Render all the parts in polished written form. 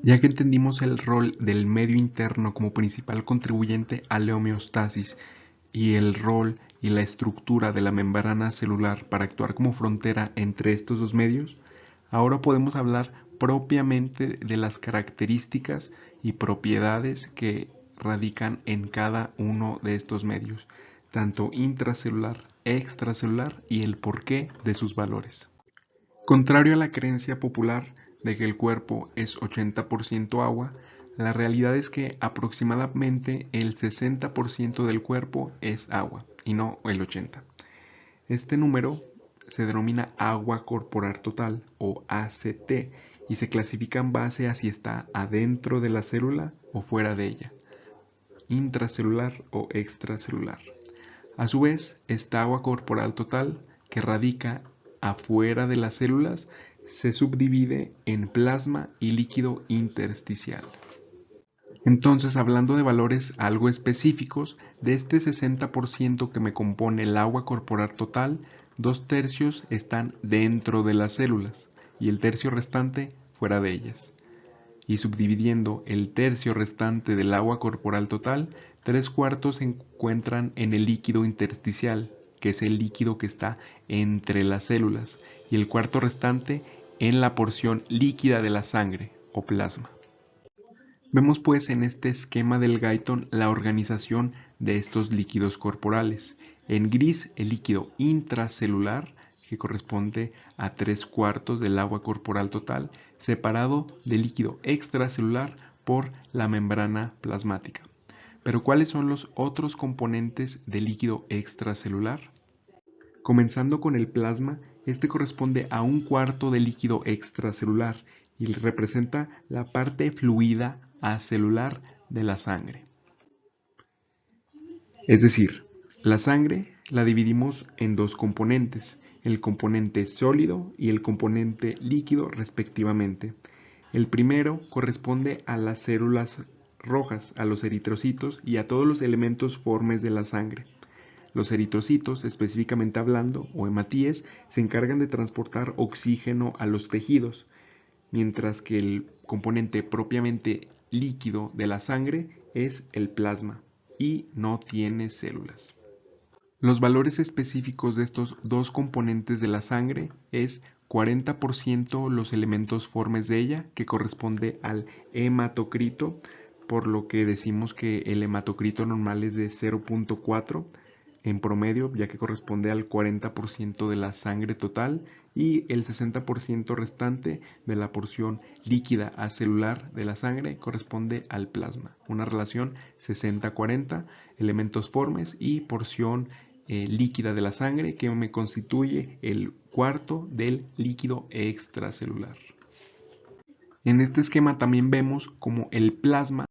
Ya que entendimos el rol del medio interno como principal contribuyente a la homeostasis y el rol y la estructura de la membrana celular para actuar como frontera entre estos dos medios, ahora podemos hablar propiamente de las características y propiedades que radican en cada uno de estos medios, tanto intracelular, extracelular y el porqué de sus valores. Contrario a la creencia popular de que el cuerpo es 80% agua, la realidad es que aproximadamente el 60% del cuerpo es agua y no el 80%. Este número se denomina agua corporal total o ACT y se clasifica en base a si está adentro de la célula o fuera de ella, intracelular o extracelular. A su vez, esta agua corporal total, que radica afuera de las células, se subdivide en plasma y líquido intersticial. Entonces, hablando de valores algo específicos, de este 60% que me compone el agua corporal total, 2/3 están dentro de las células y el tercio restante fuera de ellas. Y subdividiendo el tercio restante del agua corporal total, 3/4 se encuentran en el líquido intersticial, que es el líquido que está entre las células, y el cuarto restante en la porción líquida de la sangre o plasma. Vemos pues en este esquema del Guyton la organización de estos líquidos corporales. En gris el líquido intracelular, que corresponde a 3/4 del agua corporal total, separado del líquido extracelular por la membrana plasmática. Pero ¿cuáles son los otros componentes del líquido extracelular? Comenzando con el plasma, este corresponde a 1/4 del líquido extracelular y representa la parte fluida acelular de la sangre. Es decir, la sangre la dividimos en dos componentes, el componente sólido y el componente líquido respectivamente. El primero corresponde a las células rojas, a los eritrocitos y a todos los elementos formes de la sangre. Los eritrocitos, específicamente hablando, o hematíes, se encargan de transportar oxígeno a los tejidos, mientras que el componente propiamente líquido de la sangre es el plasma y no tiene células. Los valores específicos de estos dos componentes de la sangre es 40% los elementos formes de ella, que corresponde al hematocrito, por lo que decimos que el hematocrito normal es de 0.4 en promedio, ya que corresponde al 40% de la sangre total, y el 60% restante de la porción líquida acelular de la sangre corresponde al plasma. Una relación 60-40, elementos formes y porción líquida de la sangre, que me constituye el cuarto del líquido extracelular. En este esquema también vemos como el plasma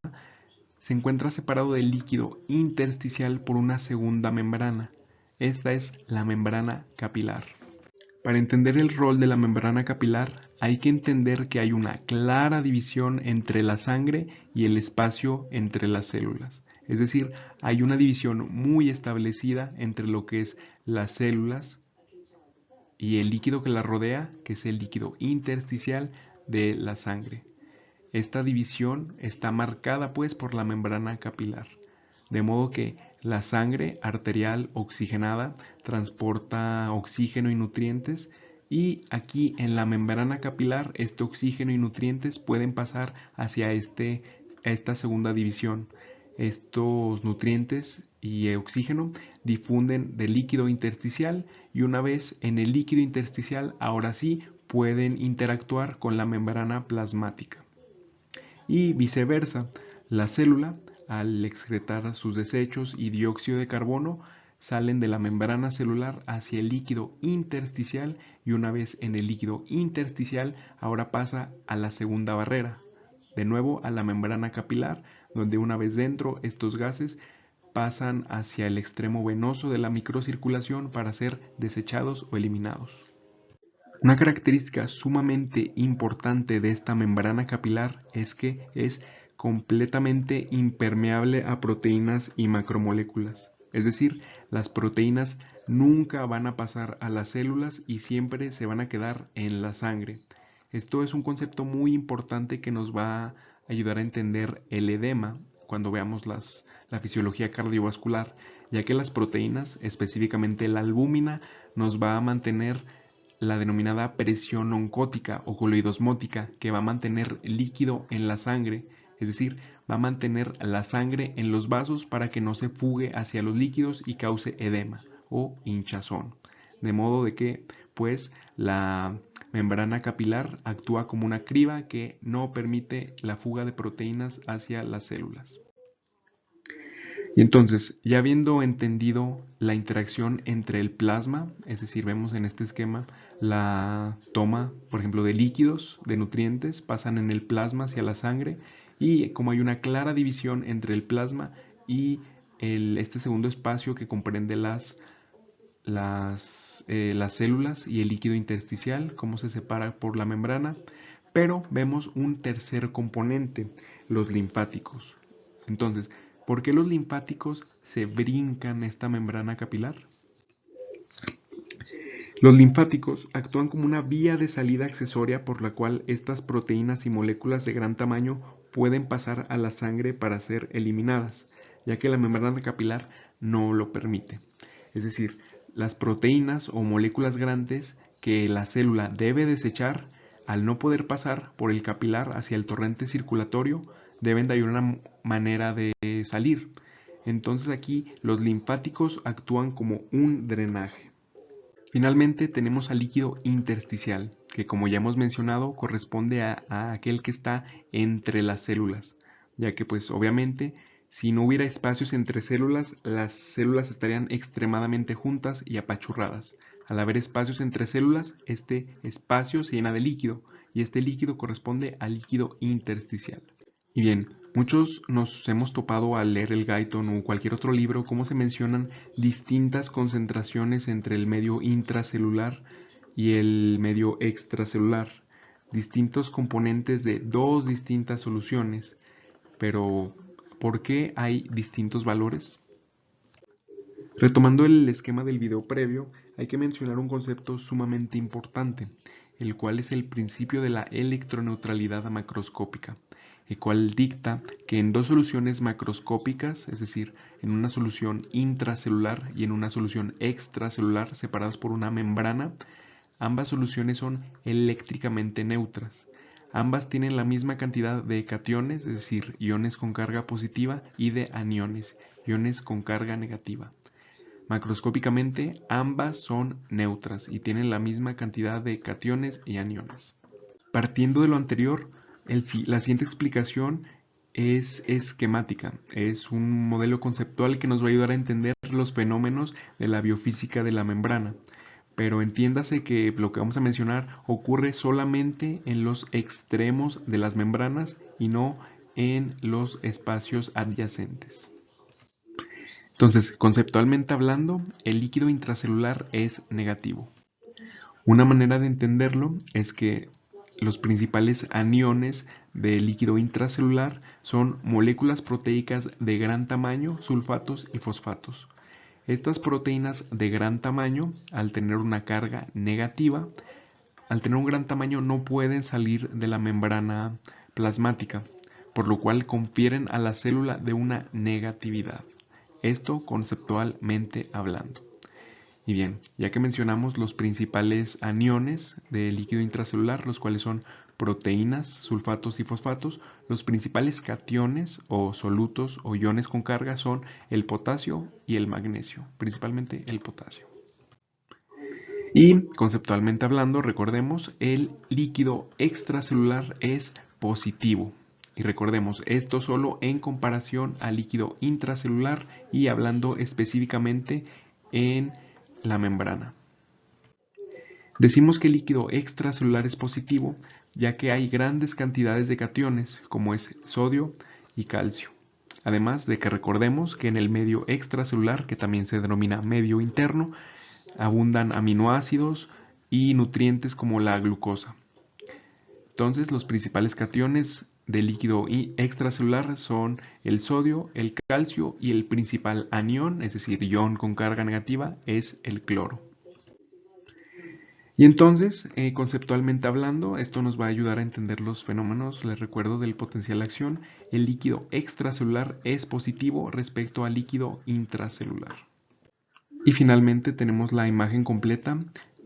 se encuentra separado del líquido intersticial por una segunda membrana. Esta es la membrana capilar. Para entender el rol de la membrana capilar, hay que entender que hay una clara división entre la sangre y el espacio entre las células. Es decir, hay una división muy establecida entre lo que es las células y el líquido que las rodea, que es el líquido intersticial de la sangre. Esta división está marcada pues por la membrana capilar, de modo que la sangre arterial oxigenada transporta oxígeno y nutrientes, y aquí en la membrana capilar este oxígeno y nutrientes pueden pasar hacia esta segunda división. Estos nutrientes y oxígeno difunden del líquido intersticial, y una vez en el líquido intersticial ahora sí pueden interactuar con la membrana plasmática. Y viceversa, la célula, al excretar sus desechos y dióxido de carbono, salen de la membrana celular hacia el líquido intersticial, y una vez en el líquido intersticial ahora pasa a la segunda barrera, de nuevo a la membrana capilar, donde una vez dentro estos gases pasan hacia el extremo venoso de la microcirculación para ser desechados o eliminados. Una característica sumamente importante de esta membrana capilar es que es completamente impermeable a proteínas y macromoléculas. Es decir, las proteínas nunca van a pasar a las células y siempre se van a quedar en la sangre. Esto es un concepto muy importante que nos va a ayudar a entender el edema cuando veamos la fisiología cardiovascular, ya que las proteínas, específicamente la albúmina, nos va a mantener la denominada presión oncótica o coloidosmótica, que va a mantener líquido en la sangre, es decir, va a mantener la sangre en los vasos para que no se fugue hacia los líquidos y cause edema o hinchazón. De modo de que, pues, la membrana capilar actúa como una criba que no permite la fuga de proteínas hacia las células. Y entonces, ya habiendo entendido la interacción entre el plasma, es decir, vemos en este esquema la toma, por ejemplo, de líquidos, de nutrientes, pasan en el plasma hacia la sangre, y como hay una clara división entre el plasma y este segundo espacio que comprende las células y el líquido intersticial, cómo se separa por la membrana, pero vemos un tercer componente, los linfáticos. Entonces, ¿por qué los linfáticos se brincan esta membrana capilar? Los linfáticos actúan como una vía de salida accesoria por la cual estas proteínas y moléculas de gran tamaño pueden pasar a la sangre para ser eliminadas, ya que la membrana capilar no lo permite. Es decir, las proteínas o moléculas grandes que la célula debe desechar, al no poder pasar por el capilar hacia el torrente circulatorio, deben de hallar una manera de salir. Entonces aquí los linfáticos actúan como un drenaje. Finalmente tenemos al líquido intersticial, que como ya hemos mencionado corresponde a aquel que está entre las células, ya que pues obviamente si no hubiera espacios entre células, las células estarían extremadamente juntas y apachurradas. Al haber espacios entre células, este espacio se llena de líquido y este líquido corresponde al líquido intersticial. Y bien, muchos nos hemos topado al leer el Guyton o cualquier otro libro cómo se mencionan distintas concentraciones entre el medio intracelular y el medio extracelular, distintos componentes de dos distintas soluciones, pero ¿por qué hay distintos valores? Retomando el esquema del video previo, hay que mencionar un concepto sumamente importante, el cual es el principio de la electroneutralidad macroscópica, el cual dicta que en dos soluciones macroscópicas, es decir, en una solución intracelular y en una solución extracelular separadas por una membrana, ambas soluciones son eléctricamente neutras. Ambas tienen la misma cantidad de cationes, es decir, iones con carga positiva, y de aniones, iones con carga negativa. Macroscópicamente, ambas son neutras y tienen la misma cantidad de cationes y aniones. Partiendo de lo anterior, la siguiente explicación es esquemática. Es un modelo conceptual que nos va a ayudar a entender los fenómenos de la biofísica de la membrana. Pero entiéndase que lo que vamos a mencionar ocurre solamente en los extremos de las membranas y no en los espacios adyacentes. Entonces, conceptualmente hablando, el líquido intracelular es negativo. Una manera de entenderlo es que los principales aniones del líquido intracelular son moléculas proteicas de gran tamaño, sulfatos y fosfatos. Estas proteínas de gran tamaño, al tener una carga negativa, al tener un gran tamaño no pueden salir de la membrana plasmática, por lo cual confieren a la célula de una negatividad. Esto conceptualmente hablando. Y bien, ya que mencionamos los principales aniones del líquido intracelular, los cuales son proteínas, sulfatos y fosfatos, los principales cationes o solutos o iones con carga son el potasio y el magnesio, principalmente el potasio. Y conceptualmente hablando, recordemos, el líquido extracelular es positivo. Y recordemos, esto solo en comparación al líquido intracelular y hablando específicamente en la membrana. Decimos que el líquido extracelular es positivo ya que hay grandes cantidades de cationes como es sodio y calcio. Además de que recordemos que en el medio extracelular, que también se denomina medio interno, abundan aminoácidos y nutrientes como la glucosa. Entonces los principales cationes del líquido extracelular son el sodio, el calcio y el principal anión, es decir, ion con carga negativa, es el cloro. Y entonces, conceptualmente hablando, esto nos va a ayudar a entender los fenómenos, les recuerdo, del potencial de acción. El líquido extracelular es positivo respecto al líquido intracelular. Y finalmente tenemos la imagen completa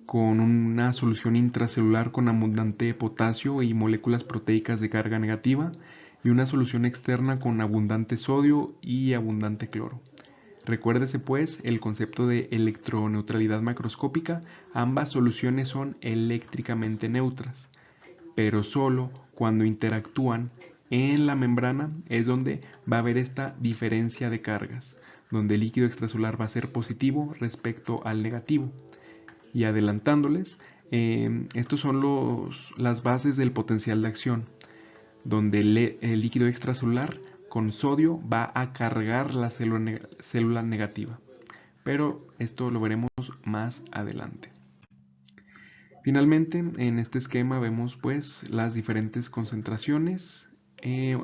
con una solución intracelular con abundante potasio y moléculas proteicas de carga negativa y una solución externa con abundante sodio y abundante cloro. Recuérdese pues el concepto de electroneutralidad macroscópica, ambas soluciones son eléctricamente neutras, pero solo cuando interactúan en la membrana es donde va a haber esta diferencia de cargas, donde el líquido extracelular va a ser positivo respecto al negativo. Y adelantándoles, estos son las bases del potencial de acción, donde el líquido extracelular con sodio va a cargar la célula negativa. Pero esto lo veremos más adelante. Finalmente, en este esquema vemos pues las diferentes concentraciones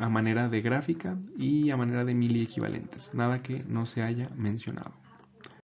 a manera de gráfica y a manera de miliequivalentes, nada que no se haya mencionado.